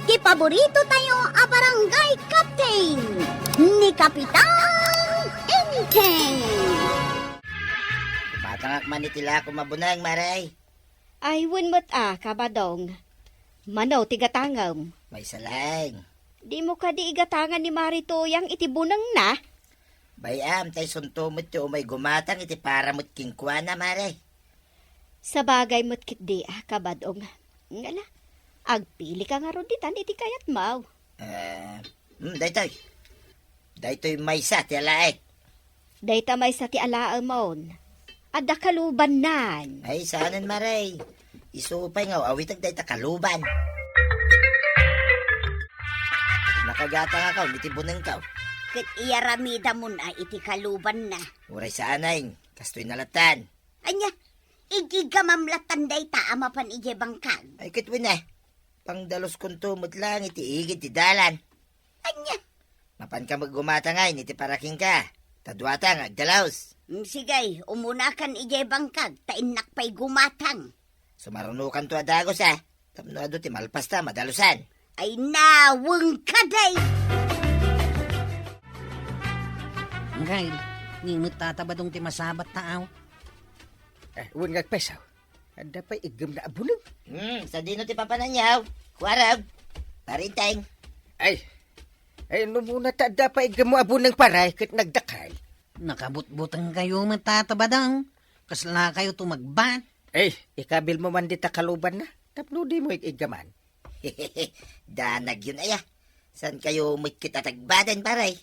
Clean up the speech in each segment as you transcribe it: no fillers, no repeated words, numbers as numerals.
Ti paborito tayo a barangay captain ni Kapitan Enteng. Matangak man itila ko mabunang, maray. Ay, wunmat kabadong. Manaw, tigatangam. May salang. Di mo ka di igatangan ni Marito yang itibunang na. Bayam, tay suntumot to may gumatang iti para mo't kingkwa na, maray. Sa bagay mo't kit di kabadong. Ngala, agpili ka nga ron ditan iti kayat maw. Daytoy. Daytoy may sa ti alaek. Dayta may sa ti alaamon. Adda kaluban nan. Ay, saanan, maray. Isupay nga, awitag dayta kaluban. Nakagata nga kaw, iti bunang kaw. Ket iyaramida mo na iti kaluban na. Uray saanay, kastoy nalatan. Anya, igigamamlatan day ta amapan ije bangkag. Ay, kitwin na. Pangdalos kong tumot lang, iti igit, ti dalan. Anya, Mapan ka maggumata nga, iti paraking ka. Tadwatang, agdalaos. sigay, umunakan ije bangkag, tainak pa'y gumatang. Sumarunukan to adagos, Tapno ado ti malpas ta, madalusan. Ay nawang kaday! Ngayon, nimot tatabadong ti masabat taaw. Huwag ngagpesaw. Ada pa igam na abunang. Sa dino ti papananyaw. Kuwarag. Parinteng. Ay, muna tada pa igam mo abunang paray kat nagdakay. Nakabutbutang kayo matatabadang. Kasla kayo tumagbat. Ay, ikabil mo man dita kaluban na. Tapno di mo igaman. Danag yun, San kayo mikit at agbadan, paray?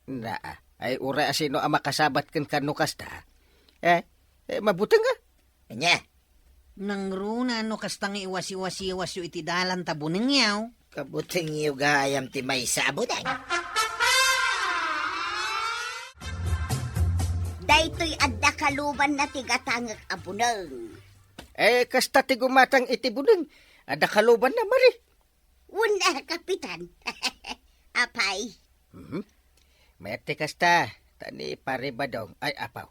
Naa, ay ura asino ang makasabat kan kanukas ta. Mabutang nga. Anya, Nang runa no kastang iwasi-wasi-wasyo iti dalan tabuneng yaw. kabuting iyo gayam ti may sabudan. Daytoy adda kaluban na tigatangag abunang. Kasta ti gumatang iti bunang. Ada kaluban na mari. Una, kapitan. Apay. Mayat ti kasta. Tani pare ba daw? Ay, apaw.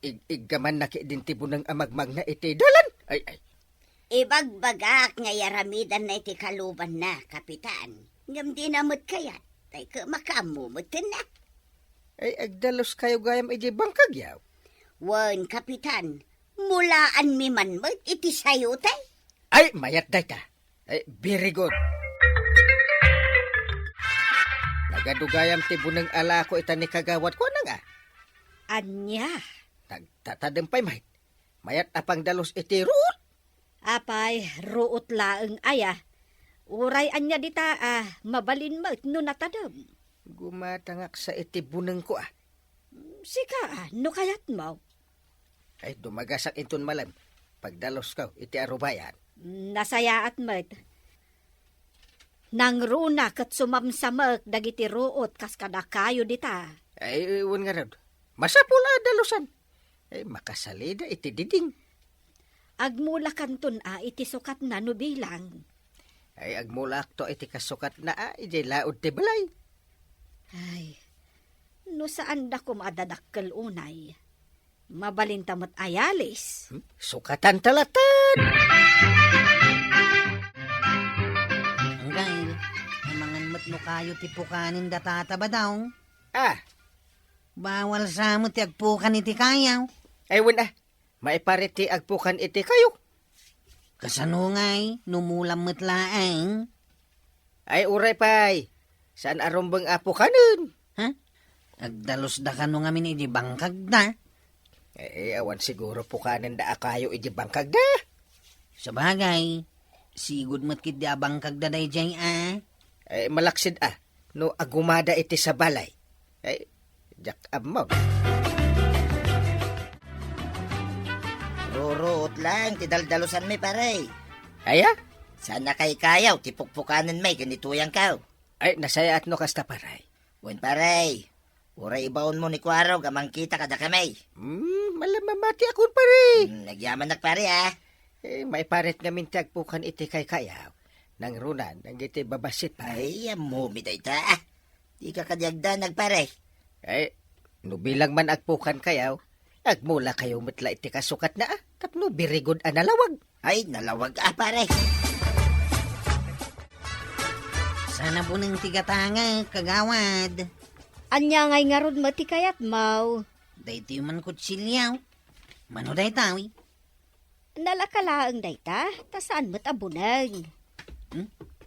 Igaman na din ti bunang amagmag na iti dalan. Ay. Ibagbagak nga yaramidan na iti kaluban na, kapitan. Ngam di namot kayat. Tay ka makamumutin na. Ay, agdalos kayo gayam iti bangkag yaw. Wan, kapitan. Mulaan mi man mo iti sayo tay. Ay, mayat dayta. Ay, very good. Nagadugayam ti bunang ala ko ita ni kagawat ko na nga. Anya, Nagtatadempay mahit. Mayat apang dalos iti root. apay, ruot laeng aya. Uray anya dita, mabalin mo no natadam. Gumatangak sa iti bunang ko Sika, no kayat mo. Ay, dumagasak inton malam. Pagdalos ka, iti arubayan. Nasayaat mo. Nang runa kat sumamsamak dagiti ruot kas kada kayo dita. Ay, iwan nga raw. Masapula dalusan. Ay, makasalida iti diding. Agmula kanton iti sukat na no bilang. Ay, agmulak to iti kasukat na iti laod ti balay. Ay, no saan da kumadadakkel unay. Mabalintamot ayalis. Sukatan talatan. Ngayon, amangan mat no kayo ti pukanin da tatabadaw. Bawal sa mo ti agpukan iti kayaw. Ay, wala. Maipariti agpukan iti kayo. Kasano ngay, numulam matlaang. Ay, uray pay. Saan arumbang apukanin? Agdalos da ka no ngamin iti bangkag da. Awan siguro pukanin da akayo iti bangkag da. Sa bagay, sigud mat kit di abangkag da day jay Ay, malaksid no agumada iti sa balay. Ay, jak amag. Ruruot lang, ti daldalusan may, paray. Aya? Saan na kay kayaw, ti pukpukanan may, ganituyang kaw. Ay, nasaya at no kasta paray. Wen, paray. Uray ibaon mo ni Kuaraw, gamang kita kada kamay. Malamamati akon pare. Nagyaman nak pare, May paret nga mintagpukan iti kay kayaw. Nang runan, nang iti babasit pa. Ay, amumi da ita, Di ka kadyagda nagpare. Ay, no bilang man agpukan kayaw, agmula kayo matla iti kasukat na Tapno birigod nalawag. Ay, nalawag pare. Sana po ng tigatanga, kagawad. Anya ngay nga rod mati kayat mau. Dahito yung man kutsilyaw. Mano dahi tawi? Nalakalaang dayta, ta saan mo't abunag.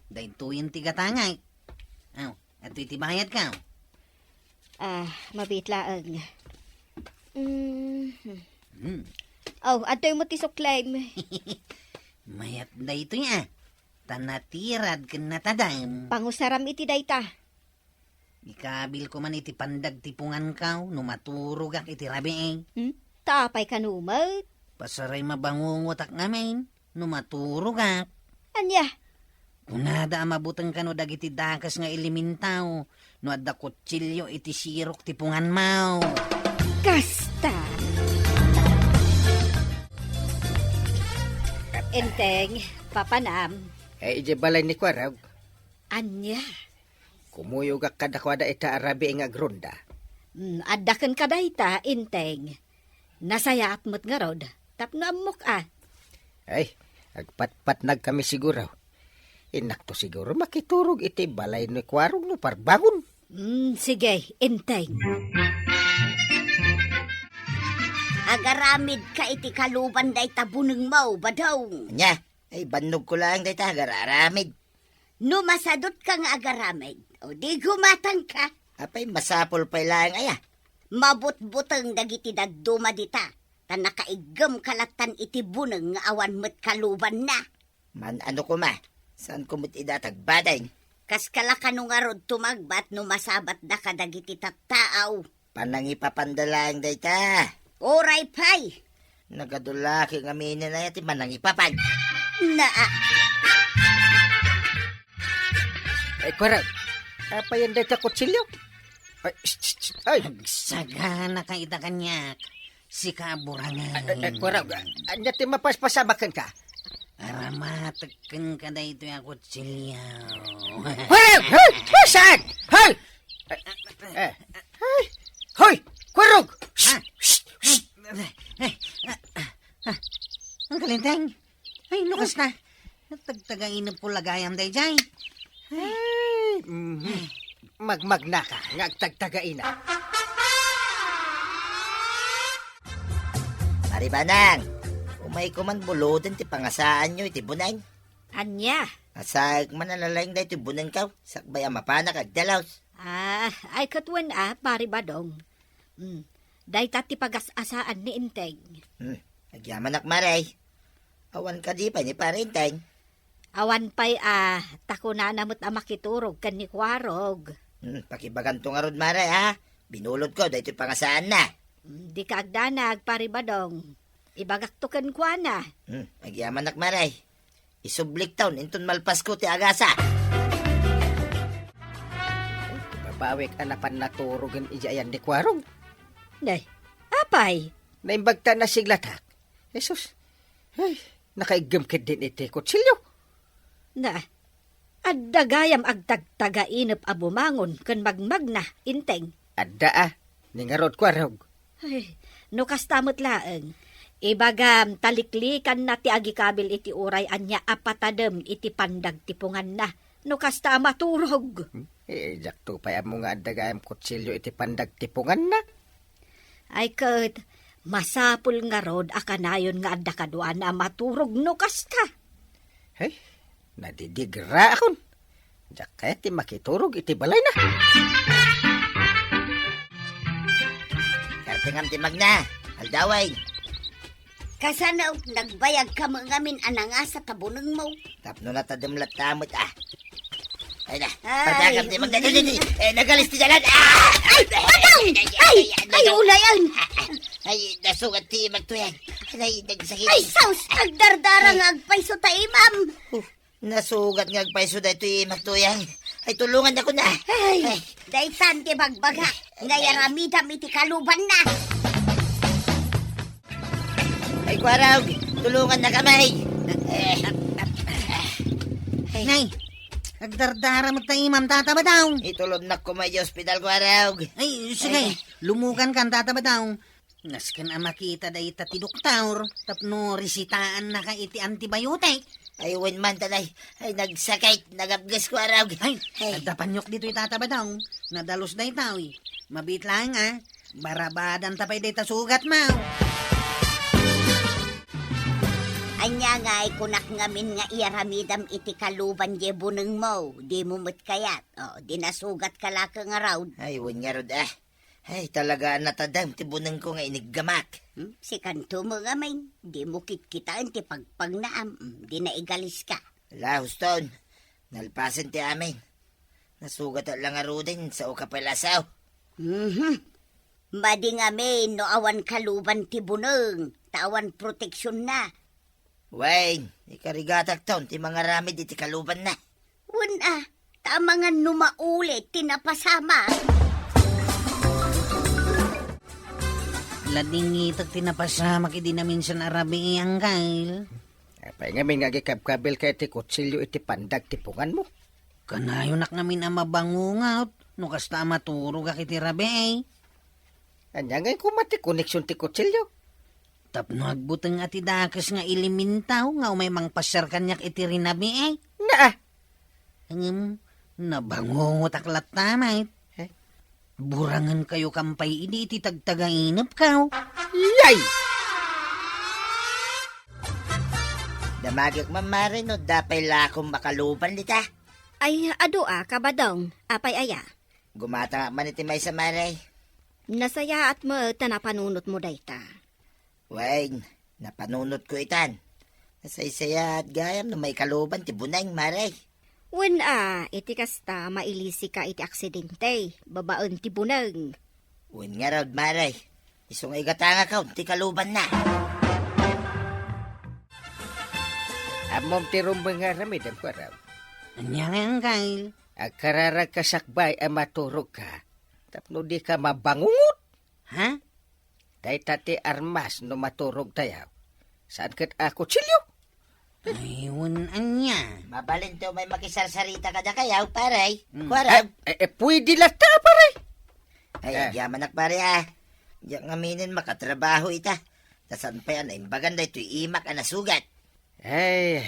Dahito yung tigatanga. Aw, at itibayad ka. Mabitlaang. Hmm. Oh, ato yung matisoklaim. Mayat dahito ya. Tanatirad ka natadam. Pangusaram iti dayta. Ikabil ko man iti pandag tipungan ka. Numaturog ak iti rabi Tapay kanumat. Pasaray mabangungotak ngamin. Numaturog ak. Anya, Kunada mabutang kano dagiti dakas nga ilimintaw. No adda kutsilyo iti sirok tipungan mau. kasta. Enteng, papanam. Ije balay ni Kwarag. Anya, Kumuyog ak kadakwada ita arabi nga gronda. adakan ka dayta, enteng. Nasaya at mo't nga rod. Tapno amok Ay, agpat-pat nag kami siguro. Inak to siguro makiturog iti balay ni Kwarog no parbangon. Sige, enteng. Agaramid ka iti kaluban day tabuneng mau ba daw? Nya, ay banog ko lang day ta, gararamid. No masadot ka nga agaramid, o di gumatang ka. Apay masapol pa lang aya. Mabut-butang dagiti dagduma dita. Tan nakaigam kalatan iti buneng nga awan met kaluban na. Man ano ko ma, saan ko mo't idatag baday? Kas kalaka nung arod tumagbat no masabat na kadagiti tattaaw. Panangipapandalang day ta. Oray pay. Nagadulaki nga minin na yati manangipapan. Ay, Kwarag, apa yan day ta kutsilyo? Ay, ay, Sagana ka ita kanyak. Si kaburangan. Kwarag, anya ti mapaspasamakan ka? Aramatakan ka na ito yung kutsilyaw. Kwarag! Hey! Saan? Hey! Hey! Hoy! Kwarag! Ang kalinteng. Ay, lukas na. Tagtagain po lagayam day jay. Ay! Magmagna ka, nga agtagtagain na. Maribanang, umay ko man bulodan ti pangasaan nyo iti bunay. Anya, Asag manalalayng da iti bunan ka, sakbay amapanak agdalaws. ay katwan pari badong. Dayta ti pagasasaan ni enteng. Agyaman akmaray. Awan ka di pa ni parinteng. Awan pa'y tako na namot makiturog kan ni Kwarog. Pakibagan to nga rod maray ha. Binulod ko, dahito pangasaan na. Di ka agdanag, pari badong. Ibagak to kan kwa na. Agyaman akmaray. Isublik taon, inton malpas ko ti agasa. Babawik anapan naturugan ijayan ni Kwarog. Nay, apay. Naimbagta na siglatak. Jesus, ay, nakaigam ka din iti kutsilyo. Na, addagayam agtagtagainap abumangon kan magmagna, inteng. Adda ningarod Kwarog. Ay, no kastamot laeng. Ibagam taliklikan na ti agikabil iti uray anya apatadem iti pandag tipungan na. No kasta maturog. Jakto pa mo nga adagayam kutsilyo iti pandag tipungan na. Ay kat, masapul nga rod akanayon nga adda kaduan na maturog no kasta. Hey, nadidigra akon. Diyak kaya ti makiturog iti balay na. Kartingam ti magna, aldaway. Kasanaw, nagbayag ka mga amin ananga sa tabuneng mo. Tapno na tadamlat tamot Ay na, Ay. pagkakam ti magna. Nagalis ti jalan. Ay, ulayan! Ay, nasugat ti magtuyan. Ay, nagsakit. Ay, saus! Agdardara nga agpaiso ta imam! Nasugat nga agpaiso da ito magtuyan. Ay, tulungan ako na. Ay, daytan ti bagbaga. Ngayaramidam iti kaluban na. Ay, Kwarog, tulungan na kamay. Nay, agdardara mo tayo imam tataba daw. Itulog na ko may hospital, Kwarog. Ay, sige, lumukan kan tataba daw. Naskan makita da ita ti doktor, tapno risitaan na ka iti antibiotic. Ay, wen man tanay. Ay, nagsakay. Nagabgas ko araw. Ay, Ay. adapanyok dito itatabadaw. Nadalos na itaw eh. Mabit lang barabadan tapay day sugat mau. Anya nga ay kunak ngamin nga iaramidam iti kaluban je buneng mo. Di mo mo't kayat. O, di nasugat ka laka nga raw. Ay, wen nga rod Ay, talaga natadam. Tibunan ko nga iniggamak. Si kanto mo nga main. Di mo kitkitaan ti pagpagnaam. Di na igalis ka. Wala, Huston. Nalpasan ti amin. Nasugat at lang arudin sa ukapalasaw. Madi nga main no awan kaluban ti buneng. Tawan proteksyon na. Wayne, ikarigatak taon ti mga ramid iti kaluban na. Tama nga numaulit tinapasama. Lading itag tinapasama kidi na minsan arabi iyang kail. Apay ngamin nga gikabkabil kay iti kutsilyo iti pandag tipungan mo. Kanayo nak ngamin ang mabangungaw. No kasta maturo ka kiti rabi Anya ngay kumati koneksyon ti kutsilyo. Tapno agbuteng ati dakas nga ilimintaw nga umay mang pasyar kanyak iti rinabi Naa. Nabangungot aklat tamay. Eh? Burangan kayo kampay ini iti tagtagainap ka. Yay! Damagyak mamari no dapay lakong makaluban lita. Ay, ado kabadong, apay aya. Gumata man iti may sa maray. Nasaya at mo tanapanunot mo dayta. Wayne, napanunot ko itan. Nasaysaya at gayam na may kaluban ti bunang maray. Wen iti kasta mailisi ka iti aksidente, babaen ti bunang. Wen nga raw maray. Isong ay gatanga ka, ti kaluban na. Amom ti rumbang nga ramid ang kwaraw. Anya nga ang kail. Agkararag kasakbay ang maturog ka. Tapno di ka mabangungot. Ha? Day tati armas no maturog tayaw. Saan kat ako kutsilyo? Ayun anya. Mabalin to may makisarsarita ka da kayaw, paray. Kwaraw. Pwede lata pare. Ay, yaman ak pare Diyak ngaminin makatrabaho ita. Tasan pa yan, imbagan da ito'y imak ang nasugat. Ay,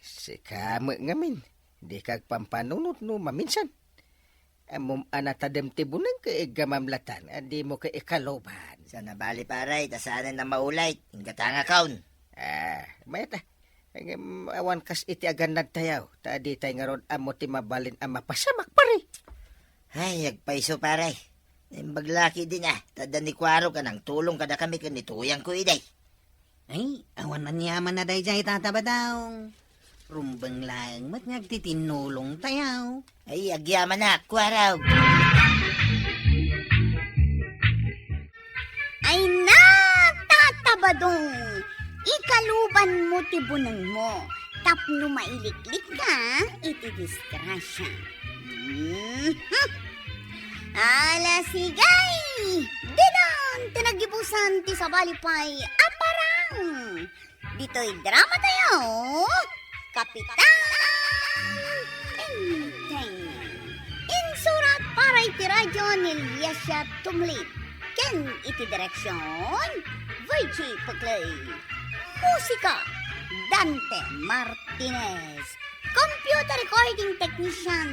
si kamo ngamin. Di kag pampanunot no maminsan. Amom anatadem tibunang kay gamamlatan. Adi mo kay ikaloban. Sana bali paray, tasanan na maulay. Ingatanga kaun. Mayata. Awan kas iti aganad tayaw. Tadi tay nga ron amo ti mabalin ang mapasamak pare. Ay, agpaiso paray. Imbaglaki din Tada ni Kwaro ka nang tulong kada kami kanituyang ko iday. Ay, awan na niyaman na day jay tatabadaw. Rumbang lang mat nagtitinulong tayaw. Ay, agyaman na, Kwaraw. Ay na, tatabadong. Ikaluban mo ti bunang mo. Tapno mailiklik ka, iti disgrasya. Ala sigay! Dinan, tinagibusan ti sabalipay, aparang! Dito'y drama tayo, Kapitan Enteng. Insurat para iti radyo ni Liasya Tumlit. Ken iti direksyon, Virgie Paglay. Musika, Dante Martinez. Computer recording technician,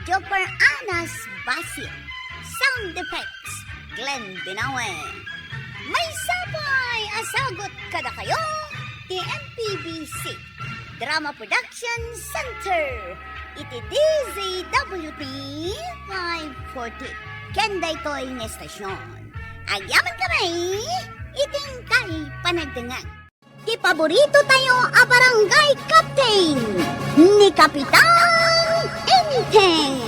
Jopper Anas Basil. Sound effects, Glenn Dinawe. May sapay asagot kada kayo, TMPBC Drama Production Center. Iti DZWP 540. Kenda ito'y ng estasyon. Agyaman kami, iting kay panagdangan. Di paborito tayo a barangay captain ni Kapitan Enteng.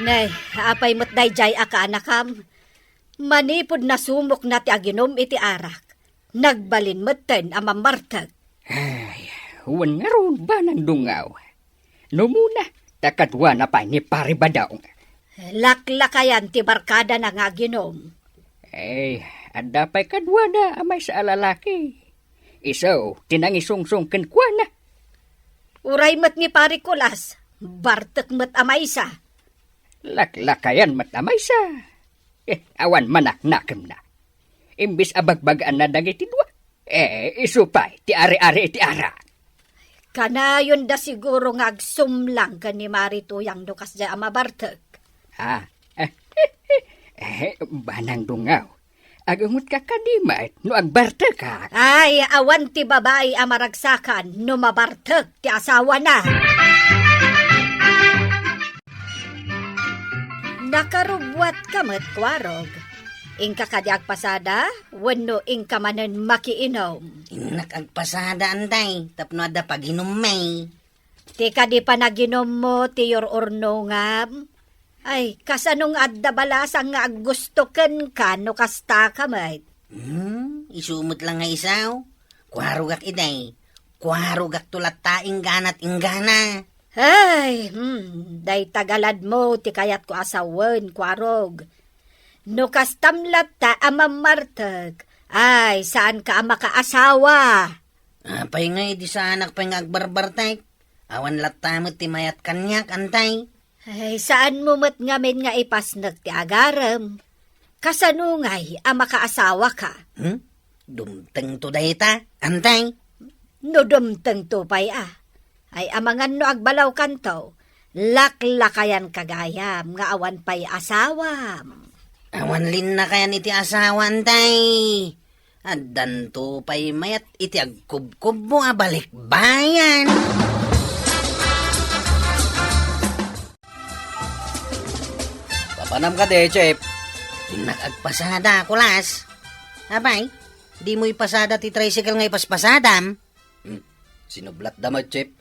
Nay, apay mo't dayjay aka anakam. Manipod na sumok na ti aginom iti arak. Nagbalin mo't ang mamartag. Ay, huwan nga ron ba ng dungaw? No muna, takadwa na pa ni Paribadaw. Laklakayan ti barkada na nga ginom. Ay, anda pa'y kadwa na amay sa alalaki. Isaw, tinangisungsong kenkwa na. Uray mo't ni Parikulas, bartek mo't amaysa. Laklakayan matamay sa. Awan manak-nakim na. Imbis abagbagaan na dagiti dua. Isupay, ti ari-ari iti ara. Kanayon da siguro nga agsumlang ka ni Marituyang Lukas da amabartag. Ah, banang dungaw. Agungot ka kadimat, no agbarta ka. Ay, awan ti babae amaragsakan no mabartag ti asawa na. Nakarubwat kamat kwarog. Ingka kadiag pasada, wano ingka manen makiinom. Inak agpasada anday, tapno ada paginumay. Ti kadi pa naginom mo ti yor ornongam. Ay, kasanong adda balasang nga aggustoken ka no kasta kamay. Isumot lang nga isaw. Kwarugak iday. Kwarugak tulat taing ganat inggana. Ay, day tagalad mo ti kayat ko asawen, kwarog. No kastamlat ta amamartag. Ay, saan ka makaasawa? Apay nga di sa anak pa nga agbarbartay. Awan latamot ti mayat kanyak antay. Ay, saan mo mat ngamin nga ipasnag ti agaram? Kasanungay ang makaasawa ka. Dumteng to dayta, antay. No dumteng tupay Ay amangan no agbalaw kanto, laklakayan kagayam nga awan pay asawam. Awan lin na kaya iti asawa, antay. Addan to pay mayat iti agkubkub mo balik bayan. Papanam ka de, Chip. Nagagpasada, kulas. Abay, di mo ipasada ti tricycle nga ipaspasadam. Sinublat damat, Chip.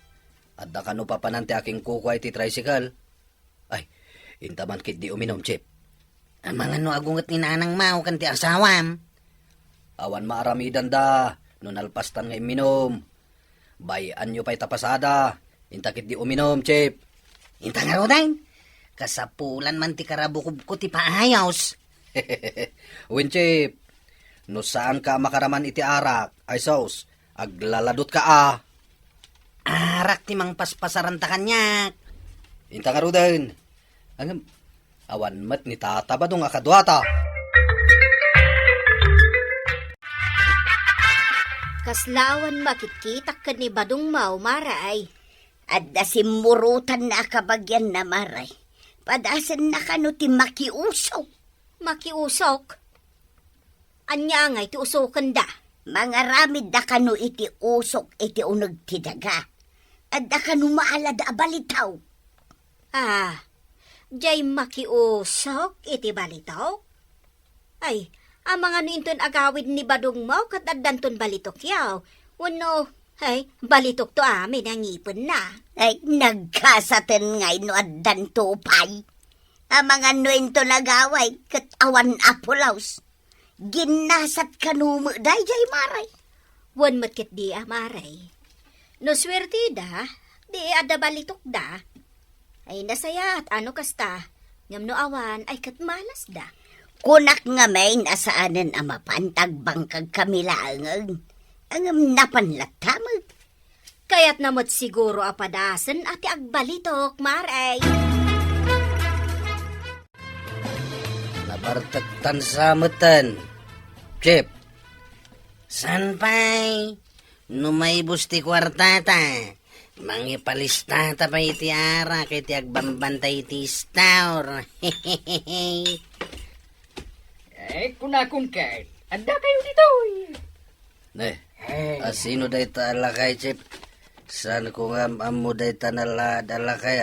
At da kano papanante aking kukway ti tricycle. Ay, intaman kit di uminom, Chip. Amang ano agungat ni nanang mau kan ti asawam. Awan maaramidan da, no nalpastan nga iminom. Bayan nyo pa'y tapasada. Intakit di uminom, Chip. Inta nga rodain. Kasapulan man ti karabukub ko ti paayos. Win, Chip. No saan ka makaraman iti arak, ay sos, aglaladot ka Arak ti mang paspasaran ta kanyak. Inta nga rodain. Awan mat ni tatabadong akadwata. Kaslawan makikitak ka ni Badong Mau, maray. Adda simurutan na kabagyan na maray. Padasan na kano ti makiusok. Makiusok? Anya nga iti usokan da. Mga ramid da kano iti usok iti unag ti daga. Adda kano maalad abalitaw. Jay makiusok iti balitaw? Ay, ang mga ninton agawid ni Badong Mau kat addanton balitok yaw. Wano, ay, balitok to amin ang ipon na. Ay, nagkasaten ngay no addan tupay. Ang mga nuento nagaway kat awan apulaws. Ginasat kanumo day jay maray. Wan matkit di maray. No swerte da, di ada balitok da. Ay nasaya at ano kasta, ngam no awan ay kat malas da. Kunak nga may nasaanan ang mapantag bangkag kamilaangag. Ang napanlatamag. Kaya't namot siguro apadasan ati agbalitok, maray. Nabartagtan sa matan. Chip. San pay? Numaybos ti kwartata. Mangipalistata pa iti ara kay ti agbambantay ti staur. Kunakun kay. Anda kayo dito. Sino day talakay, Chip? San ko nga amo day tanalakay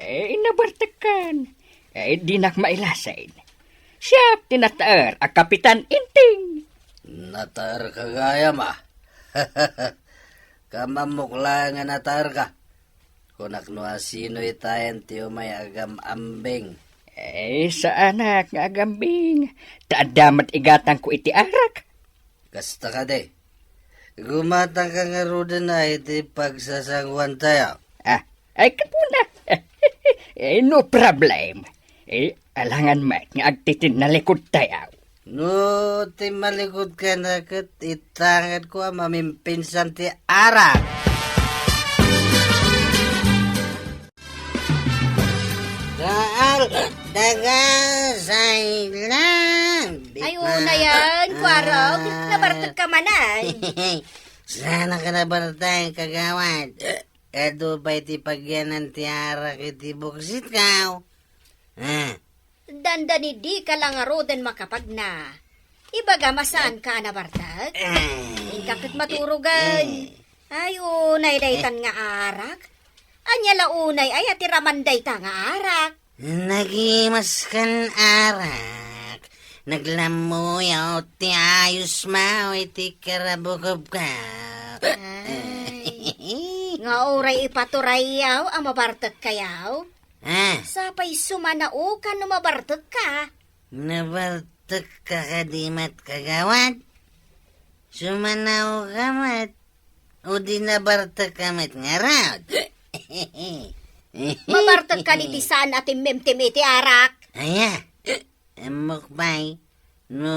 Inabartakan. Di nak mailasain. Siya tinataar ang Kapitan Inting. Natar ka gaya ma. Kamamukla nga natar ka. Kunak no asino itayan tiyo may agam ambing. Sa anak nga agambing. Taadamat igatang ko iti arak. Kasta ka de. Gumatang ka nga ruda na iti pagsasangwan tayo. Ay kapuna. No problem. Alangan mat nga agtitin na likod tayo. No, ti malikod ka na kat itangad ko ang mamimpinsan ti arak. Dagal sailan. Ay una yan, kwarog. Nabartag ka manay. Sana ka na bartay, kagawad. Edo pa iti pagyanan ti arak iti buksit kaw. Dandani di ka lang aroden makapag na. Ibaga masaan ka na bartag? Ikakit maturugan. Ay, unay daytan nga arak. Anya launay ay atiraman dayta nga arak. Nagimas kan arak. Naglamuyaw ti ayos mao iti karabukob ka. Nga oray ipaturayaw ang mabartag kayaw. Sapay sumanao ka no mabartag ka. Nabartag ka kadimat kagawad. Sumanaw kamat. O di nabartag kamat nga raw. Mabartag ka ni tisan at imemtim iti arak. Aya, mukbay, no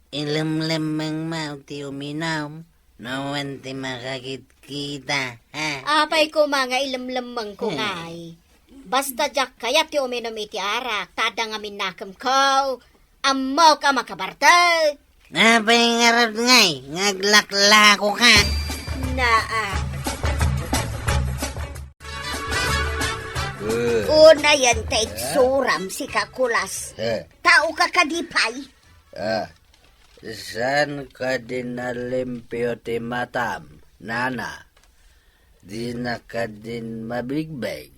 ilamlamang mau ti uminom, no wanti makakit-kita, ha? Apay ko mga ilamlamang ko ngay. Basta jak kaya ti uminom iti arak, tada nga minakam ko, amaw ka makabartag. Apay ngarap ngay, ngaglaklako ka. Una yan taig suram si Kakulas. Tao ka kadipay. San ka dinalimpyo ti matam, nana? Di na ka din mabigbeg.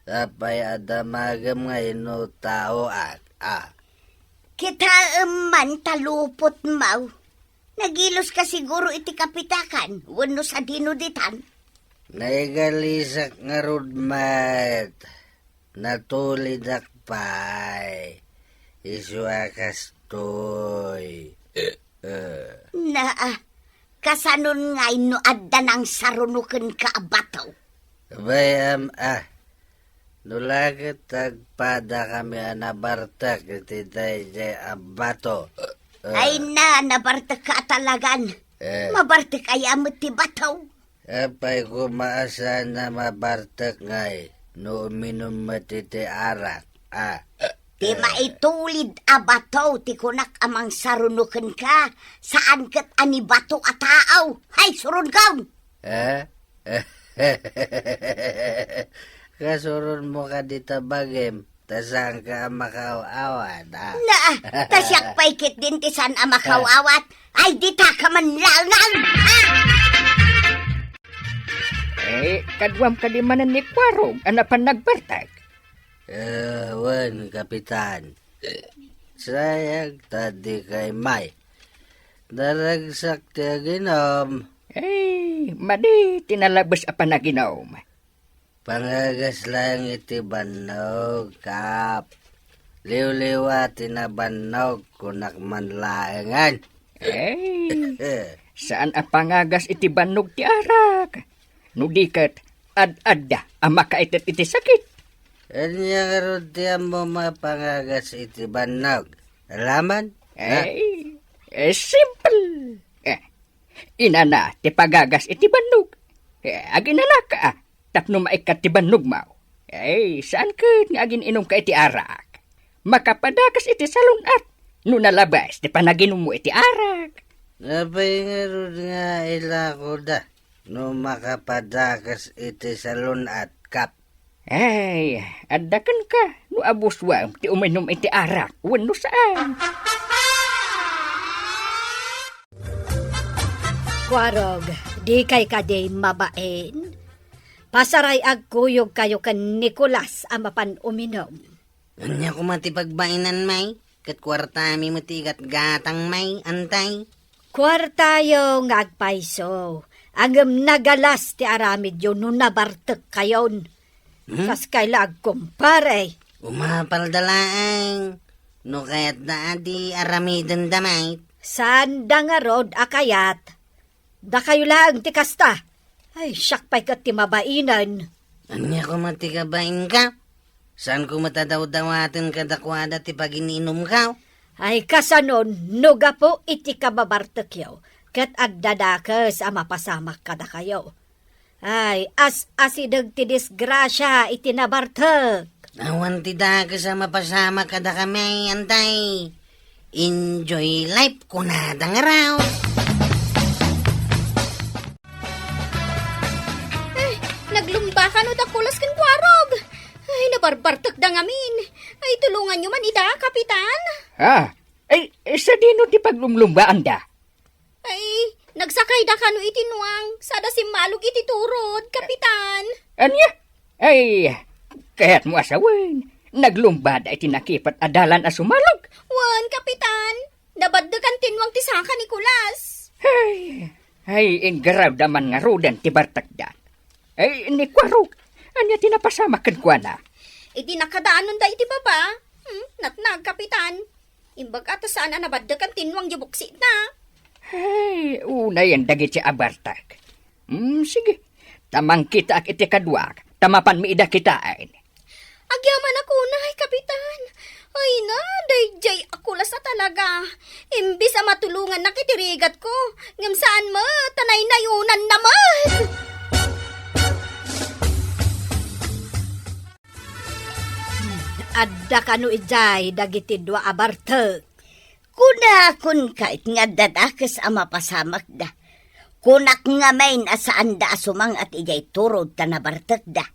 Apay adamagam ngayon no tao at Kita man talupot mau. Nagilos ka siguro iti kapitakan. Wano sa dinuditan. Naigalisak nga rudmat. Natulid akpay. Iswakas toy. Kasanon ngay no adda ng sarunukan ka abataw. Bayam nulagat tagpada kami anabartak iti tayo abato. Ay nabartak ka talagan. Mabartak ay amot ti bataw. Apay kumaasan na mabartak ngay no uminom matiti arak. Ti maitulid abataw ti kunak amang sarunukan ka. Saan kat ani bato at taaw. Hay surun kaun. Kasurun mo ka dita bagim. Tasang ka makaawat. Tasyak paikit din ti san amakawawat. Ay dita ka man lang. Kadwam kadimanan ni Kwarog, anapan nagbartag. Wan, kapitan. Sayag tadi kay May. Daragsak ti aginom. Madi, tinalabas apa na ginom. Pangagas lang iti banog, kap. Liw-liwa tinabanog kunak manlaengan. Saan apangagas iti banog ti arak? Nudikat, ad-adda, amakaitat iti sakit. Anya karod ti mo mapangagas iti banog. Alaman? Simple. Inana, ti pagagas iti banog. Aginana ka, tapno maikat ti banog mo. Saan ka nga agin inom ka iti arak? Makapadakas iti salunat. No nalabas, ti panaginom mo iti arak. Napay nga rod nga ilako da. No makapadakas iti salunat, kap. Adakan ka. No abuswam, ti uminom iti arak. Wano saan? Kwarog, di kay kaday mabain. Pasaray agkuyog kayo kan Nicolas amapan uminom. Anya ko matipagbainan, May. Kat kwartami matigat gatang, May, antay. Kwartayo nga agpaiso. Angam nagalas ti aramid yun no nabartek kayon. Kas kaila agkumpare. Umapal dalaang. No kayat na adi aramidan damay. Saan da nga rod akayat? Da kayo lang ti kasta. Ay, syakpay kat ti mabainan. Anya ko matigabain ka? Saan ko matadaw-dawatin kadakwada ti pag-ininom ka? Ay, kasanon, nuga po iti kababartek yaw. Kat agdadakas ama pasamak kada kayo. Ay, asidag ti disgrasya iti nabartek. Awan ti dakas ama pasama kada kami, antay. Enjoy life kunada nga raw. maglumba ka no takulas kan kwarog. Ay, nabarbartak da ngamin. Ay, tulungan nyo man ida, kapitan. Sa dino ti paglumlumbaan da? Ay, nagsakay da ka no itinuang. Sada si Malog iti turod, kapitan. Anya? Ay, kaya't mo asawan. Naglumba da iti nakipat adalan a sumalog. Wan, kapitan. Nabaddakan tinwang ti Saka Nicolas. Ay, inggaraw daman nga rodan ti bartakdan. Ay, ni kwarog. Anya tinapasama kan kwa na. Iti nakadaanon da iti baba. Natnag, kapitan. Imbag ata saan nabaddakan tinwang jabuksit na. Ay, una yan dagit si abartag. Sige, tamang kita ak iti kadwak. Tamapan mi ida kitain. Agyaman ako na, kapitan. Ay na, dayjay akulas na talaga. Imbis a matulungan na kitirigat ko. Ngam saan mo, tanay nayunan naman. Adda ka no ijay, dagiti dua abartag. Kuna kun kahit nga dadakes ang mapasamak da. Kunak nga main asaan da asumang at ijay turod ta nabartak da.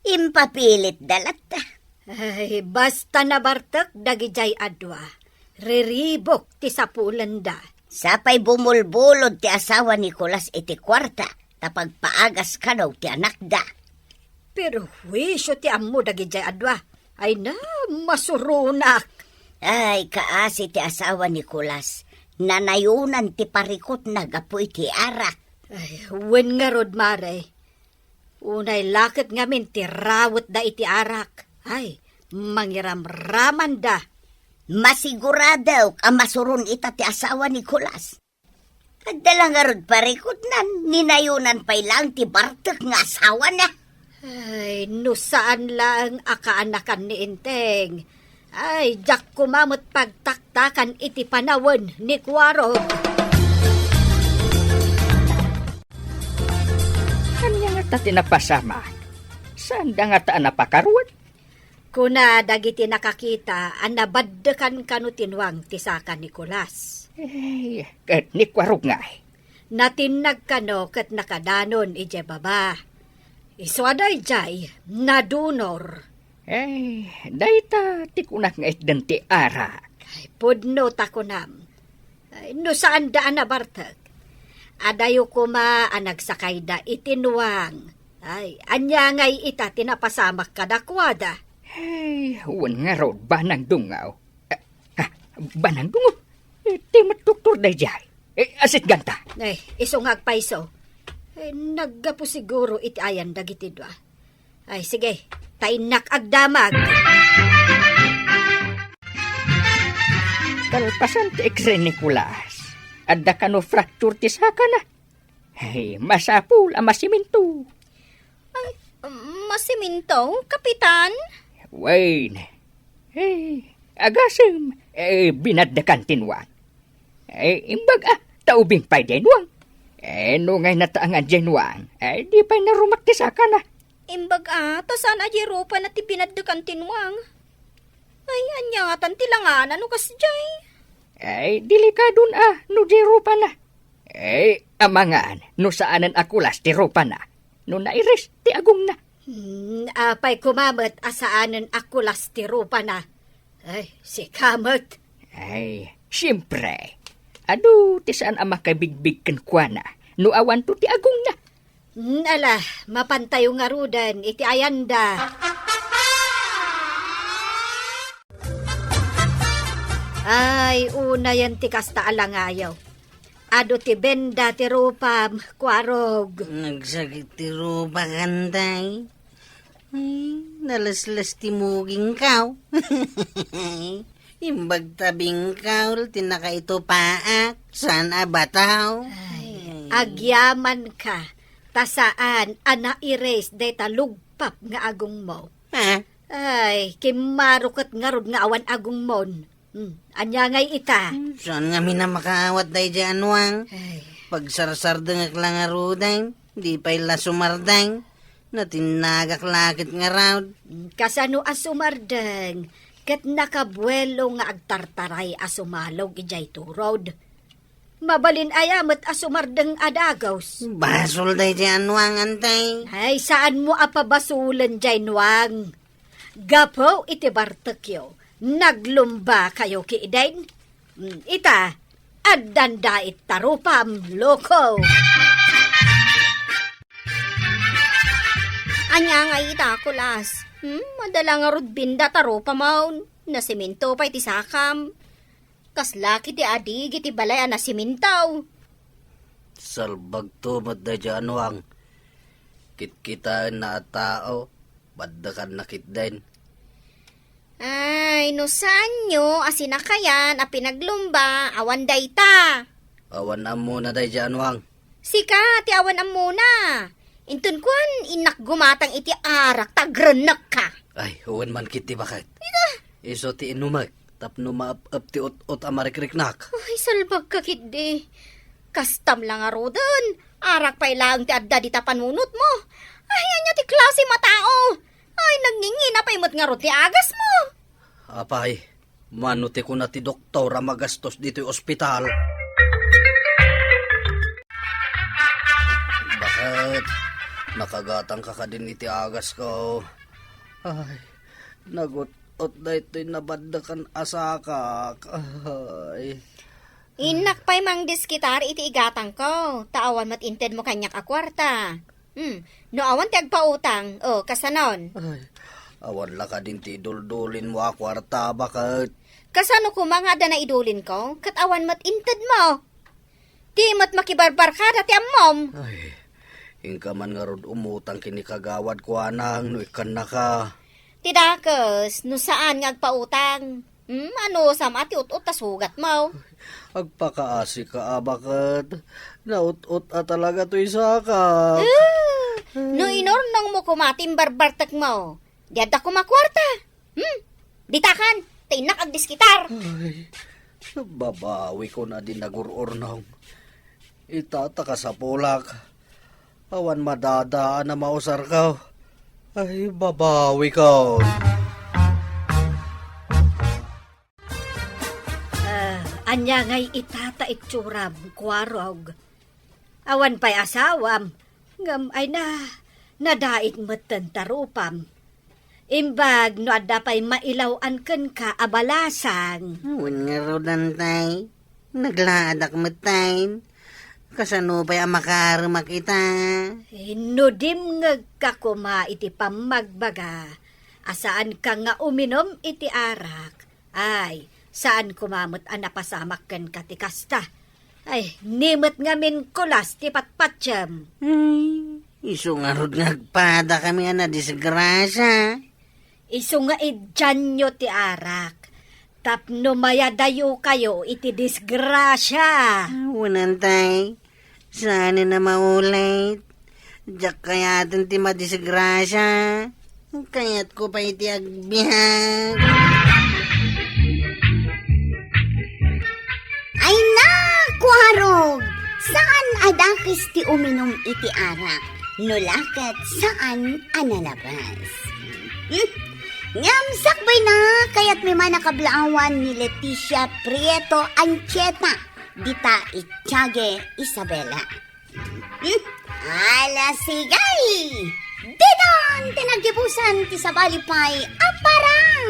Impapilit dalat da. Ay, basta nabartak, dagijay adwa. Riribok ti sapulan da. Sapay bumulbulod ti asawa ni Nicolas iti kwarta tapag paagas kanaw ti anak da. Pero wisyo ti ammo dagijay adwa. Ay na, masurunak. Ay, kaasi ti asawa ni Nicolas. Nanayunan ti parikot na gapoy ti arak. Ay, wen nga rod, mare. Unay lakit ngamin ti rawat da iti arak. Ay, mangiramraman da. Masiguradaw ka masuron ita ti asawa ni Nicolas. Kadala nga rod parikot nan, ninayunan pa'y lang ti bartek nga asawa na. Ay, no saan lang akaanakan ni Inteng. Ay, jak kumamot pagtaktakan iti panawan ni Kwarog. Kanya nga ta tinapasama. Saan da nga ta napakaruan? Kuna dagiti nakakita, anabaddakan kanu tinwang ti Saka Nicolas. Ay, kat ni kwarog nga. Natinag kano kat nakadanon ije baba. Iswaday jay, nadunor. Ay, dayta tikunak nga itdan ti ara. Ay, pudno takunam. Ay, no saan daan na bartag? Adayo kuma anagsakay da itinwang. Ay, anya ngay ita tinapasamak kadakwada. Ay, huwan nga raw banang dungaw. Banang dungaw? Ti matuktor day jay. Asit ganta. Ay, isungag paiso. Ay, naggapo siguro iti ayan dagiti dwa. Ay, sige, tainak agdamag. Kalpasan ti X-ray Nicolas. Adda ka no fracture ti Saka na. Ay, masapul ang masiminto. Ay, masiminto, kapitan? Wayne. Hey, agasem. Binaddakan tinwang. Imbag taubing pa'y denwang. No ngay nataangan denwang. Di pa'y narumak ti Saka na. Imbag tasan ajeropa na ti binaddakan tinwang. Ay, anyatan tilanganan no kasjay. Delikado na, no jeropa na. Amangaan, no saanan akulas ti ropa na. No nairis ti agong na. Apay kumamot asaanan akulas ti ropa na. Ay, si kamot. Siyempre. Ado, ti saan ang makabigbig kan kwa na. No awan to ti agong na. Ala, mapantayo nga rudan, iti ayanda. Ay, una yan ti kasta alangayaw. Ado ti benda ti rupam, Kwarog. Nagsakit ti rupa kanday. Ay, nalaslas ti muging kaw. Imbag tabing kaw, tinaka ito paak. Saan abataw? Agyaman ka. Tasaan, ana-erase deta lugpap nga agong mo. Ha? Ay, kimarukot nga rod nga awan agong mon. Anya ngay ita. Saan nga minamakaawat day dyan, Wang? Ay, Pagsarsardang lang nga ruday, di pa'y lasumardang. Natinagak lakit nga raw. kasano asumardeng, ket nakabuelo nga agtartaray asumalog ijay turod. Mabalin ayamat asumardeng adagaws. Basol day di Anwang, antay. Ay, saan mo apabasulan dyan, Wang? Gapo iti bartekyo. Naglumba kayo kiidain. Ita, addanda it tarupam, loko. Anya nga ita, kulas. Madala nga rudbinda tarupam maun. Nasimento pa iti sakam. Kaslaki ti adig iti balay na simintaw. Salbag to day di Anwang. Kit-kita na tao, baddakan na kitdain. Ay, no sanyo, asinakayan, a pinaglumba, awan dayta. Awan na muna day di Anwang. Sika, ti awan am muna. Intun kwan, inak gumatang iti arak, tagranak ka. Ay, huwan man kiti bakit. Iso ti inumag. Tapno maap ti ut amarikriknak. Ay, salbag ka kidi. Kastam lang aro dun. Arak pa ilang ti adda di tapanunot mo. Ay, anya ti klase matao. Ay, nagngingina pa imot nga ro ti agas mo. Apay, manuti ko na ti doktor ang magastos dito yung ospital. Bakit? Nakagatang ka din iti agas ko. Ay, nagot na ito'y nabadakan asakak. Ay. Inak pa'y mang diskitar iti igatang ko. Taawan mat inted mo kanyak a kwarta. No awan ti agpautang. O, kasanon. Ay, awan la ka din ti iduldulin mo a kwarta, bakit? Kasano ko mga da na idulin ko? Katawan mat inted mo. Di mat makibarbar ka dati amom. Ay, ingka man nga rod umutang kinikagawad ko anang no ikan na ka. Tidakes, no saan nga agpautang? Ano, samati ut-ut tas hugat mo. Agpakaasi ka, bakit? Naut-ut talaga to isaka. No inornong mo kumating barbartak mo. Di adda kumakwarta. Ditakan, tinak ag diskitar. Ay, babawi ko na din nagururnong. Itataka sa pulak. Awan madadaan na mausar ka. Ay, babawi ka. Anya ngay itata itsuram, kwarog. Awan pa'y asawam, ngam ay nadait matan tarupam. Imbag no adda pa'y mailawan ken ka abalasang. Awan nga ro dantay. Naglaadak matain. Kasano pa'y amakarumak ita. No dim ngagkakuma iti pamagbaga. Asaan ka nga uminom iti arak. Ay, saan kumamot napasamak ken katikasta. Ay, nimot ngamin kulas ti patpatsyam. Ay, iso nga rod ngagpada kami na disgrasya. Iso nga idyanyo ti arak. Tapno mayadayo kayo iti disgrasya. Unantay, saan na maulit. Diyak kaya ti madisgrasya. Kaya't ko pa iti agbihan. Ay na, kuharog! Saan adakis ti uminom iti arak? Nulakat saan analabas? Ngam sakbay na, kaya't may manakablaawan ni Leticia Prieto Ancheta, dita Itiage Isabela. Ala sigay! Didon, tinagibusan ti sabalipay aparang!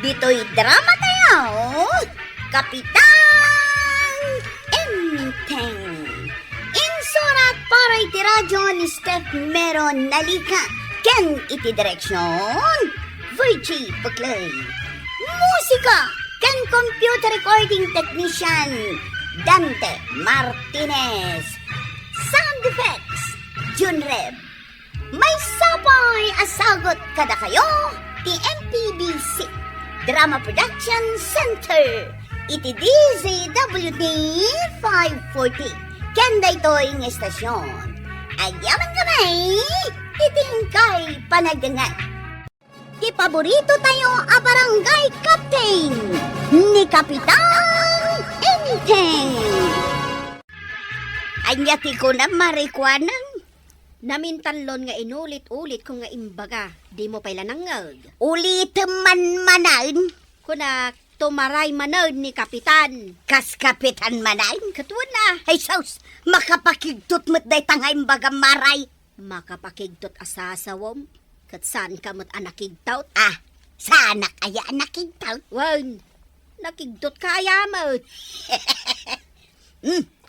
Dito'y drama tayo! Kapitan Enteng. Insurat para iti radyo ni Steph Meron Nalika. Ken iti direksyon Virgie Buklay. Musika ken computer recording technician Dante Martinez. Sound effects Junreb. May sabay asagot kada kayo ti MPBC Drama Production Center. Iti DZWD 540. Kenda ito'y ng estasyon. Ayaman kamay, itingkay panagdangan. Ipaborito tayo a barangay captain ni Kapitan Enteng. Anyati ko na marikwanang. Namintalon nga inulit-ulit ko nga imbaga, di mo pala nangag. Ulit man manan. Kuna tumaray manan ni Kapitan. Kas kapitan manay. Katuan na. Ay saus, makapakigtot mo't day tangay bagam maray. Makapakigtot asasawom. Kat saan ka mo't anakigtaut? Ah, sana kaya nakigtaw. Wan, nakigtot kaya mo't.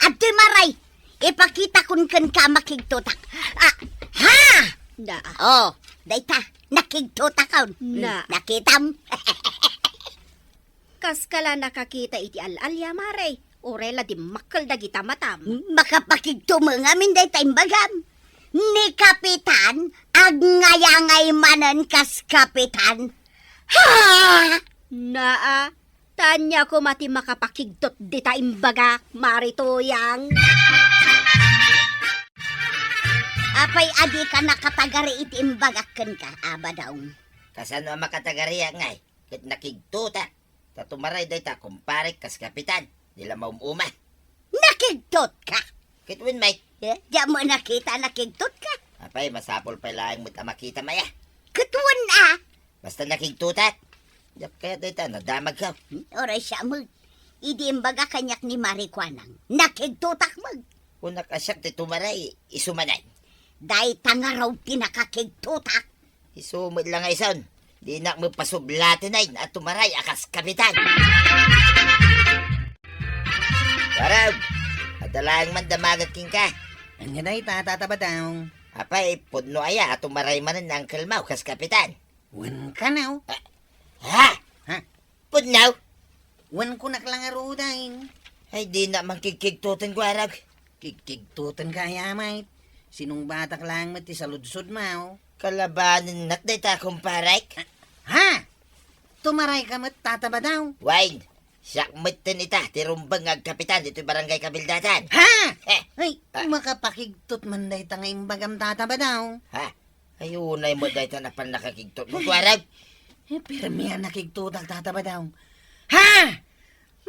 Ate maray, ipakita kun ka makigtotak. Ah, ha! Na, Oh, dayta, nakigtotak Na. Nakitam. kas kala nakakita iti alalya maray. Orela di makal dagita matam. Makapakigto mo nga min dayta imbagam. Ni kapitan, ag ngayangay manan kas kapitan. Ha! Naa, tanya ko mati makapakigtot dita imbaga, maritoyang. Apay adi ka nakatagari iti imbagakan ka, abadaw. Kasano ang makatagariya ngay? Kit nakigtuta. Tatumaray day ta kumpare kas kapitan. Dila maumuma. Nakigtot ka. Kitwin may. Diyan mo nakita nakigtot ka. Apay, masapol pa lang mo makita maya. Katuan Basta nakigtuta. Yak kaya day ta, nadamag ka. Oray siya mo. Idi imbaga kanyak ni Marikwanang. Nakigtutak mo. Kung nakasyak ti tumaray, isumanay. Day tangaraw tinakakigtutak. Isumod lang ay son. Di na mo pasublatin ay at tumaray akas kapitan. Warag, adalang man damagat king ka. Anya day tatabadaw. Apay, pudno aya at tumaray man ang kalmaw kas kapitan. Wan ka na. Ha? Ha? Pudnaw? Wan ko naklangaro day. Ay di na mangkikigtutan ko arag. Kikigtutan kaya may. Sinong batak lang mati sa ludsod mo. Kalabanin nat day ta kumparek. Ha? Tumaray ka mat tatabadaw. Wine, siyak matan ita, tirumbang ag kapitan dito barangay kabildatan. Ha? Eh, Ay, makapakigtot man day tangay bagam tatabadaw. ha? Ayunay mo day ta na pan nakakigtot mo ko arag. Pero miya nakigtutak tatabadaw. Ha?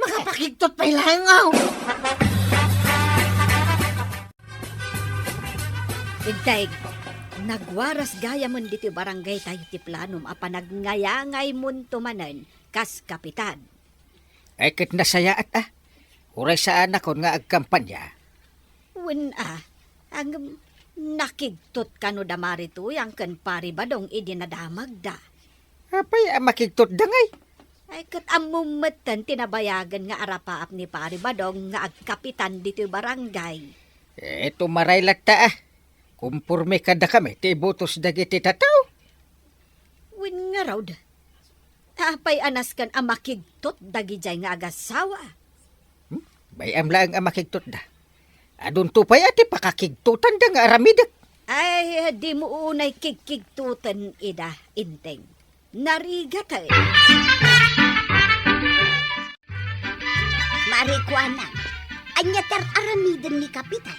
Makapakigtot pa ilangaw. Igtay, nagwaras gaya mon diti barangay tayo ti planom apa nagnayangay mon tumanan kas kapitan. Ay kit nasaya at Uray sa anak ko nga agkampanya. Wen ang nakigtot kano damari to yang ken pari badong idinadamag da. Apay makigtot dangay. Ay kat amumetan tinabayagan nga arapaap ni pari badong nga agkapitan dito barangay. Ito maray lata Kumpurme kada kami, ti butos dagiti tataw. Wen nga raw da. Apay anas kan amakigtot dagijay nga agasawa. Bayam lang ang makigtot da. Adun tupay ati pakakigtutan da nga aramidak. Ay, di mo unay kikigtutan ida, inteng. Narigat Marikwanang, anyatar aramidan ni kapitan.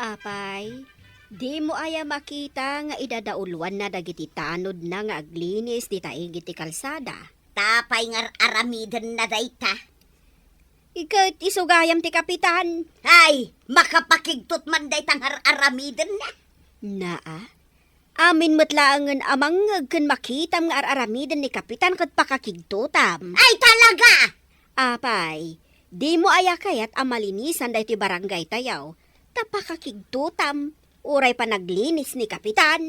Apay, di mo aya makita nga idadauluan na dagiti tanod na nga aglinis di taigiti kalsada. Tapay ngar aramidan na dayta. Ikat isugayam ti kapitan. Ay, makapakigtot man daytang aramidan na. Naa, amin matlaangan amang ken makitam nga araramidan ni kapitan kat pakakigtutam. Ay talaga! Apay, di mo aya kayat amalinisan dahi ti barangay tayaw. Tapakakigtutam, uray pa naglinis ni kapitan.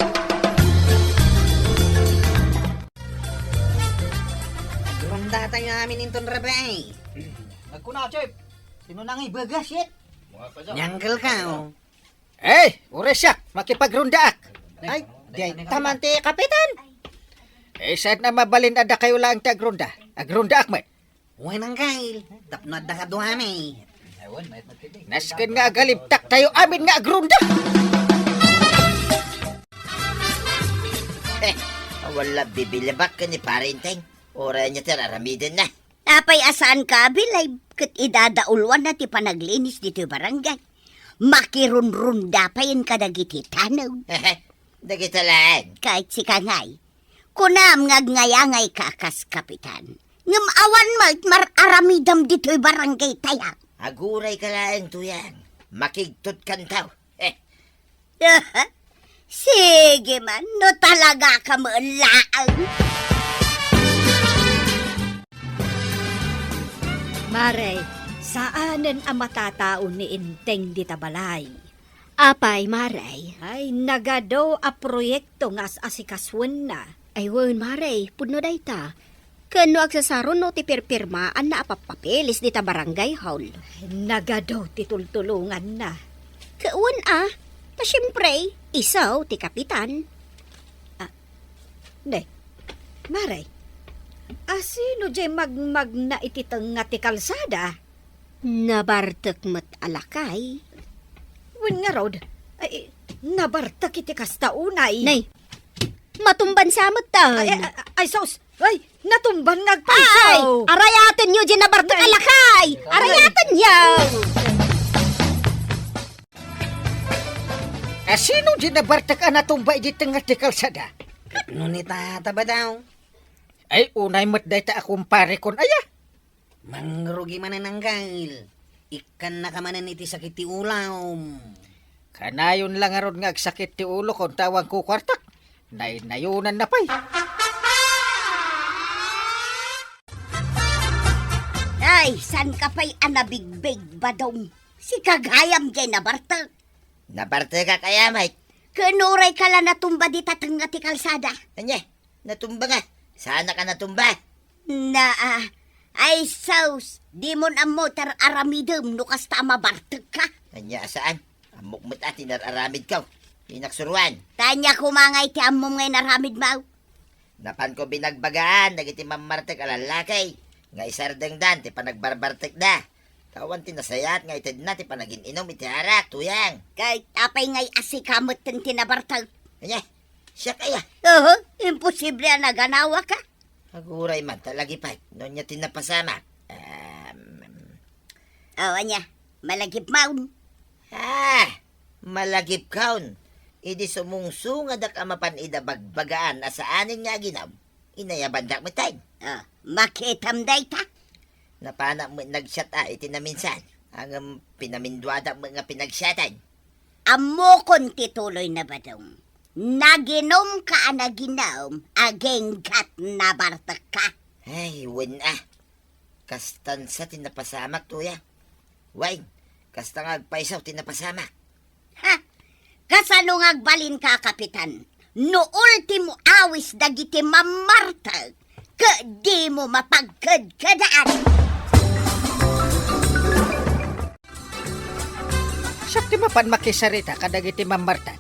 Ganda tayo amin inton rabay. Nagkuna, Chef. Sino nang ibagas, yet? Nyangkel ka, Uray siya, makipagrundaak. Ay, di taman ti kapitan. Saan na mabalin ada kayo lang ti agrunda? Agrundaak may. Uy nang kail. Tapnod na kaduhami. Naskin nga agalibtak tayo amin nga agrunda. Wala bibilabak ka ni parenteng. Oray niya tayo aramidan na. Apay asaan ka, bilay, kat idadaulwan na ti panaglinis dito barangay. Makirunrunda pa yun kadagiti tanaw. Dagita lang. Kahit si kangay. Kunam ngagngayangay kakas kapitan. Ngam awan mararamidam dito'y barangay tayang. Aguray ka lang tuyan. Makigtot kan tao. Sige man, no talaga ka maalaang. Mare, saanen ang matataon ni Inteng di tabalay? Apay, Mare. Ay, nagadaw a proyekto nga asikaswan na. Ay, wan, Mare, puno day ta. Kano agsasaron no ti pirpirmaan na apapapelis di ta barangay hall. Nagadaw ti tultulungan na. Kaun ta siyempre, isaw ti kapitan. Ne, Mare, sino jay magmag na ititang nga ti kalsada? Nabartek met alakay. Wen nga rod, ay, nabartek iti kastaunay. Nay, matumban sa matan. Ay, sos, ay, natumban nagpaisaw. Ay, arayaten nyo dyan nabartek alakay. Arayaten nyo. Sino di nabartak ang natumbay di tengah ti kalsada? Ngunit ba daw? Ay, unay mat day ta akong pare kon aya. Mangrugi man ang gail. Ikan na ka man iti sakit ti ulaw. Kanayon lang aron nga agsakit ti ulo kon tawang ko kwartak. Nayunan na pay. Ay, san ka pa'y anabigbig badong? Si kagayam jay nabartag. Naparte ka kaya, Mike. Kanuray ka lang natumba di tatang nga ti kalsada. Anya, natumba nga. Sana ka natumba. Ay, saus, di mo na motor aramidem no kasta mabartag ka. Anya, saan? Amok mo't atin nararamid ka. Inaksuruan. Tanya kumangay ti amom ngay naramid mau. Napan ko binagbagaan, nagiti mamartek alalakay. Nga isardeng dan, ti panagbarbartek da. Tawan tinasayat nga itid na, ti panagin inom iti harak, tuyang. Kahit apay ngay asikamot ten tinabartag. Anya, siya kaya. Imposible ang naganawa ka. Aguray man, talagi pa. Noon niya tinapasama. Anya, malagip maun. Malagip kaon. Idi sumungsungad ak amapan ida bagbagaan asaanin nga ginaw. Inayabandak mo tayo. Makitam day ta. Napana mo nagsyat iti na minsan. Ang pinamindwada mo nga pinagsyatan. Amo kon tituloy na badong. Naginom ka anaginom, ageng kat nabartak ka. Ay, win Kastan sa tinapasamak, tuya. Wine, kasta nga agpaisaw tinapasamak. Kasano nga agbalin ka, kapitan? No ultimo awis dagiti mamartag, ka di mo mapagkadkadaan. Sak ti mapan makisarita kadagiti mamartan.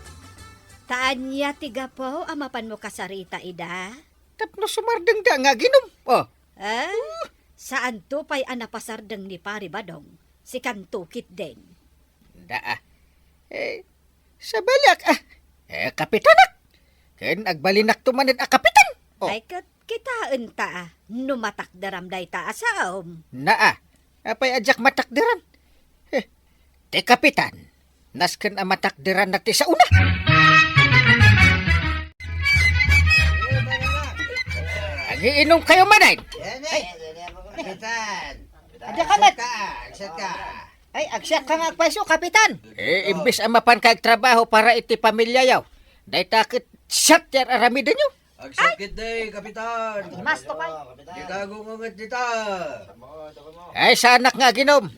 Taanya tiga po, amapan mo kasarita, ida? Tapno sumardeng da nga ginom. Saan to pa'y anapasardeng ni pari badong? Si kantukit din. Sa balak kapitanak. Ken agbalinak tumanid kapitan. Ay kitaan ta, numatak daramday ta asaom. Apay adyak matakdiran. Te kapitan, nasken matakdiran na ti sa una. Agiinom kayo manay. Kapitan. Adya ka, Mat. Agsat ka. Ay, agsiyak ka nga agpaiso, kapitan. Imbis amapan kag trabaho para iti pamilya yaw. Day takit shot yar aramidan nyo. Agsakit day, kapitan. Mas to kay. Di kagungungat dita. Ay, sa anak nga ginom.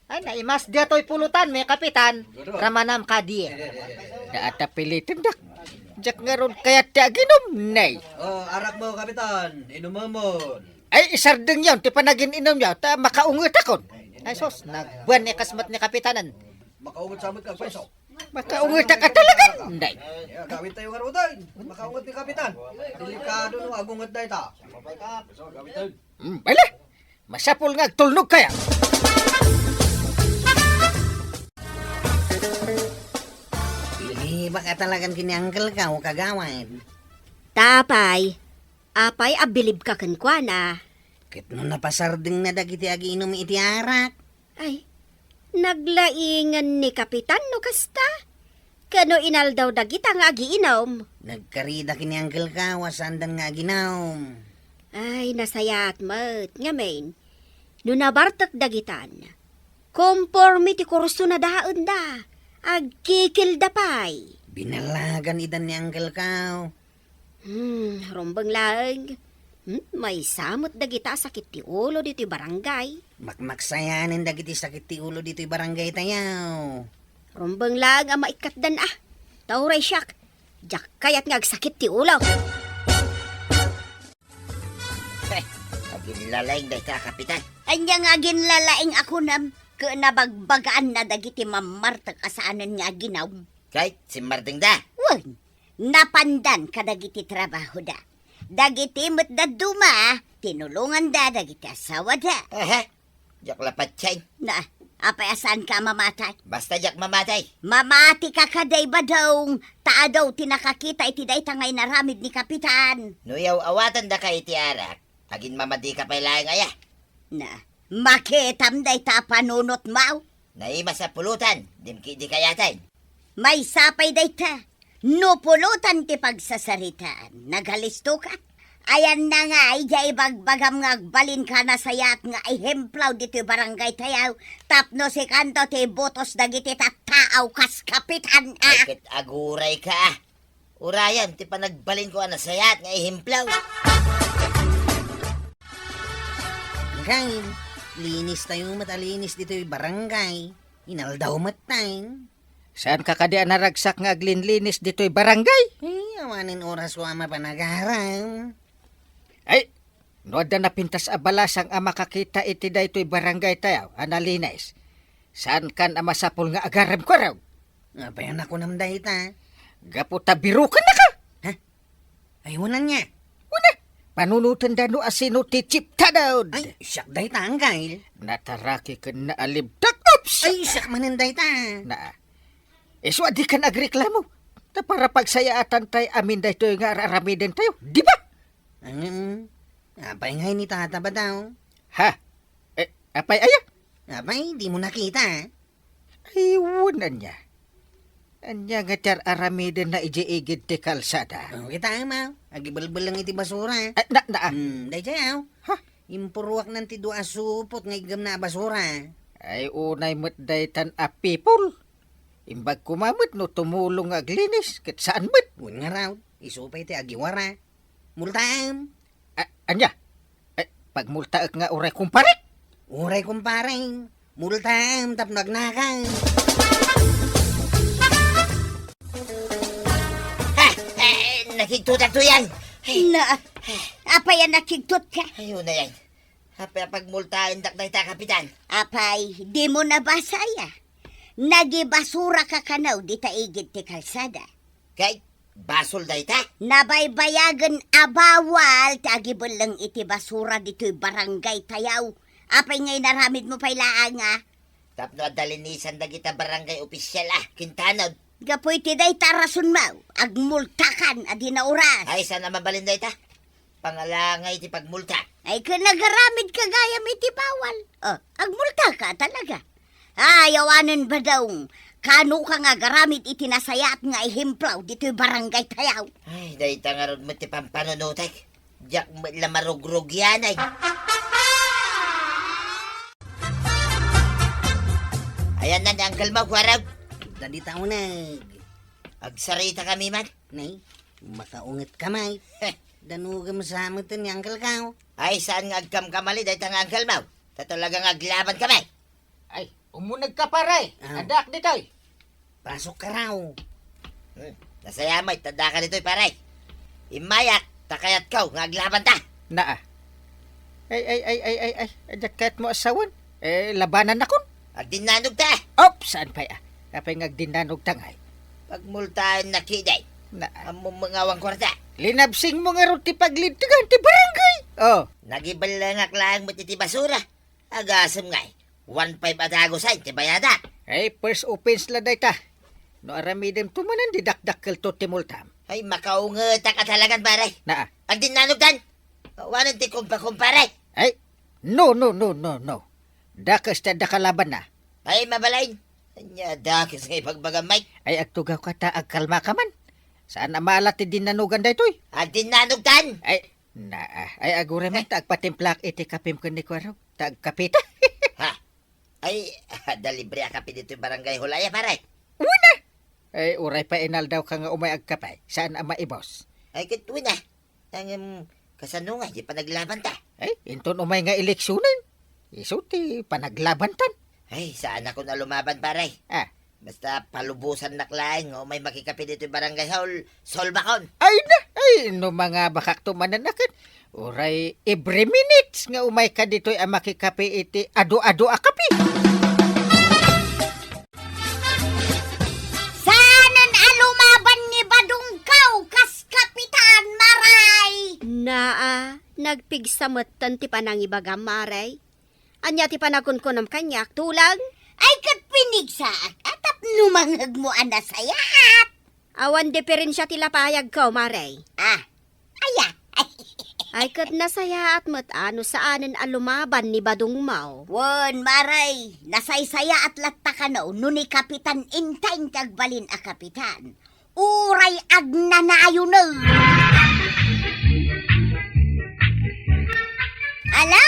Ay, naimas diyato'y pulutan, may kapitan. Ramanam kadi. Daata pilitin dak. Jak nga ron kaya ti ginom, nay. Arak mo, kapitan. Inuman mo. Ay, isardeng yaw, ti panagin inom yaw, ta makaungot akon. Ay, sos, nagbuwan ni kasmat ni kapitanan. Makaungat sa amot kag peso. Makaungot ka talaga, nay. Gawin tayo nga roday. Makaungat ni kapitan. Delikado no, agungat day ta. Bala, masapol nga tulnog kaya. Baka talagang kiniangkel ka o kagawan. Tapay, apay abilib ka kankwana. Kit no napasarding na dagiti agi inom iti arak. Ay, naglaingan ni kapitan no kasta. Kano inaldaw dagita nga agiinom. Nagkarida kiniangkel ka wasandan nga aginaw. Ay, nasayat mat, nga main. No nabartak dagitan. Conformity kurso na daan da. Agkikil dapay. Binalagan idan ni Uncle Kao. Rombang lang. May samot dagita sakit ti ulo dito barangay. Makmaksayanin dagiti sakit ti ulo dito'y barangay tayaw. Rumbang lang ang maikatdan Tauray siyak. Diyak kayat nga sakit ti ulo. Agin lalaing day ta, kapitan. Anya nga ginlalaing ako nam, nabagbagaan na dagiti mamartag asaanan nga ginaw. Kahit si Marting da. Wan, napandan kadagiti trabaho da. Dagiti mo't da duma, tinulungan da dagiti asawa da. Jak lapat siya. Na, apay asaan ka mamatay? Basta jak mamatay. Mamati ka kaday ba daw? Taa daw tinakakita iti day tangay naramid ni Kapitan. Nuyaw awatan da ka iti arak. Agin mamadi ka pa'y laing aya. Na, makitam day ta panunot mau. Naima sa pulutan, dimki di kayatay. May sapay day ta. No pulutan ti pagsasaritaan. Naghalisto ka? Ayan na nga, ijay bagbagam nga balin ka na sayat nga ihemplaw dito barangay tayaw. Tapno si kanto ti botos dagiti tattaaw kas Kapitan Ay ket aguray ka. Urayan, ti panagbalin ko na sayat nga ihimplaw. Kain, linis tayo matalinis dito'y barangay. Inaldaw matay. Saan ka kadi naragsak nga aglinlinis dito'y barangay? Awanin oras ko ama panagaram. Ay, no da napintas abalasang ama kakita iti daytoy barangay tayaw, analinis. Saan kan ama sapol nga agaram ko raw? Apayan ako namday ta. Gaputa biru ka na ka! Ayunan niya. Una, panunutan da no asino ti chip tadawd. Ay, siyak day ta ang kail. Nataraki ka na alibdak. Oops! Ay, siyak maninday ta. Na, iswa di ka nagreklamo. Ta para pagsayaatan tay amin daytoy nga araramiden tayo, di ba? Apay ngay ni tata ba daw? Ha? Apay aya? Apay, di mo nakita. Ay, wunan niya. Anya nga tar aramiden na ijiigid ti kalsada. Kita ama, agibalbal lang iti basura. Na. Day jayaw. Ha? Impuruak ng ti dua supot nga igam na basura. Ay unay mo't daytan a people. Imbag kumamot no tumulong aglinis. Kat saan mo't? Uwan nga raw, isupay ti agiwara. Multaam. Anya? Pagmultaak nga uray kumpare? Uray kumparing. Multaam tapno agnakan. Nakigtutak to yan. Na, apay ang nakigtot ka? Ayun na yan. Hapay pagmultain dak day ta, kapitan. Apay, di mo nabasaya. Nagibasura ka kanaw di taigid ti kalsada. Kahit basol day ta. Nabaybayagan abawal tagibol lang iti basura dito'y barangay tayaw. Apay ngay naramid mo pa'y laang Tapno adalinisan da kita barangay opisyal kintanod. Gapoy ti day tarasun mau, agmultakan adi na oras. Ay, sana mabalin day ta. Pangalangay ti pagmulta. Ay nagaramid ka gayam iti bawal. Agmulta ka talaga. Ayawanan ba daw, kano ka nga garamid iti nasayat nga ihimplaw dito'y barangay tayaw. Ay, day ta nga ron mo ti pampanunutek. Diyak lamarugrug yan ay. Ayan na ni Uncle Mau, warag. Dadi taunag. Agsarita kami man. Nay, makaunget kamay. Danugam sa amutin ni Uncle Kao. Ay, saan nga agkam kamali, day ta nga Uncle Mau. Tatalagang aglaban kami. Ay, umunag ka paray. Adak ditoy. Pasok ka raw. Nasayamay, tanda ka dito'y paray. Imayak, takayat kaw, nga aglaban ta. Na. Ay, adakat mo asawan. Labanan akon. Agdinanog ta. Op, saan pa ya? Kapay ngagdinanog tangay. Pagmultaan na kiday. Na. Among mga wang kwarta. Linabsing mo nga ron ti paglintigan ti barangay. Oh. Nagibalangak lang mo ti basura. Agasam ngay. 1.5 adago sa ti bayada. Ay, first offense la day ta. No aramidem tumanan di dakdakkel to ti multam. Ay, makaunget ka talagan, paray. Na. Agdinanog dan. Wanan ti kumpare. Ay, no. Dakas ta dakalaban na. Ay, mabalain. Anya, dakis ngay pagbagamay. Ay, agtugaw ka ta agkalma ka man. Saan na maalat ti dinanugan da ito'y? Agdinanog dan. Ay, ay agure man ta agpatimplak iti kapim ko ni Kwaro. Ta agkapita. Ha? Ay, dalibre akapi dito yung barangay Hulaya, paray. Una! Ay, uray pa inal daw ka nga umay agkapay. Saan ang maibos? Ay, kituwi na. Ang Kasano nga, di pa naglaban ta. Ay, inton umay nga eleksyonan. Isuti, panaglabantan. Ay, saan ako na lumaban, paray? Ah, Basta palubusan naklain, o may makikapi dito yung barangay hall, solbakon. ay na, ay, no mga bakak tumananakan. Uray, every minutes nga umay ka dito'y ang makikapi iti ado-ado a kapi. Sanan alumaban ni Badungkaw kas Kapitan Maray. Naa, nagpigsametan ti panang ibagam maray. Anya ti panakunkunam kanyak tulang. Ay kat pinigsaak atap numangag mo ana sayat. Awan diferensya ti lapayag ko, maray. Ah, aya. Ay kat nasaya at ano saanan alumaban ni Badong Mau. Won, Maray, nasaysaya at latakano no ni Kapitan Intay tagbalin a Kapitan. Uray agnanayo na. Ala,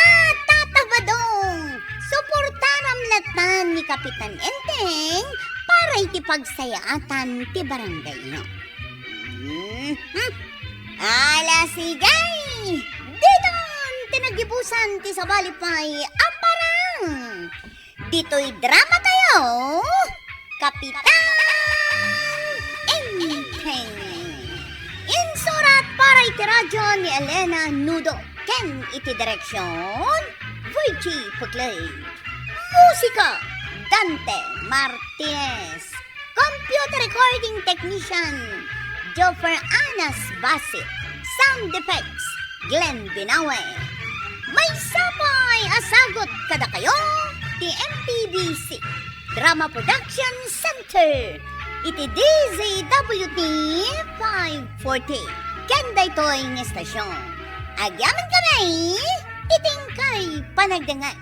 Tata Badong, suportaram latan ni Kapitan Enteng para iti pagsayaatan ti barangay no. Ala sigay! Diton! Tinagibusan ti sabalipay aparang! Dito'y drama tayo! Kapitan Enteng! Insurat para iti radyo ni Elena Nudo. Ken iti direksyon Voichi Puklay. Musika Dante Martinez. Computer recording technician Joffer Anas Basit. Sound effects, Glenn Binawe. May sapay asagot kada kayo, ti MPBC Drama Production Center. Iti DZWT 540. Kanda ito'y estasyon. Agyaman kami, iting kay panagdangan.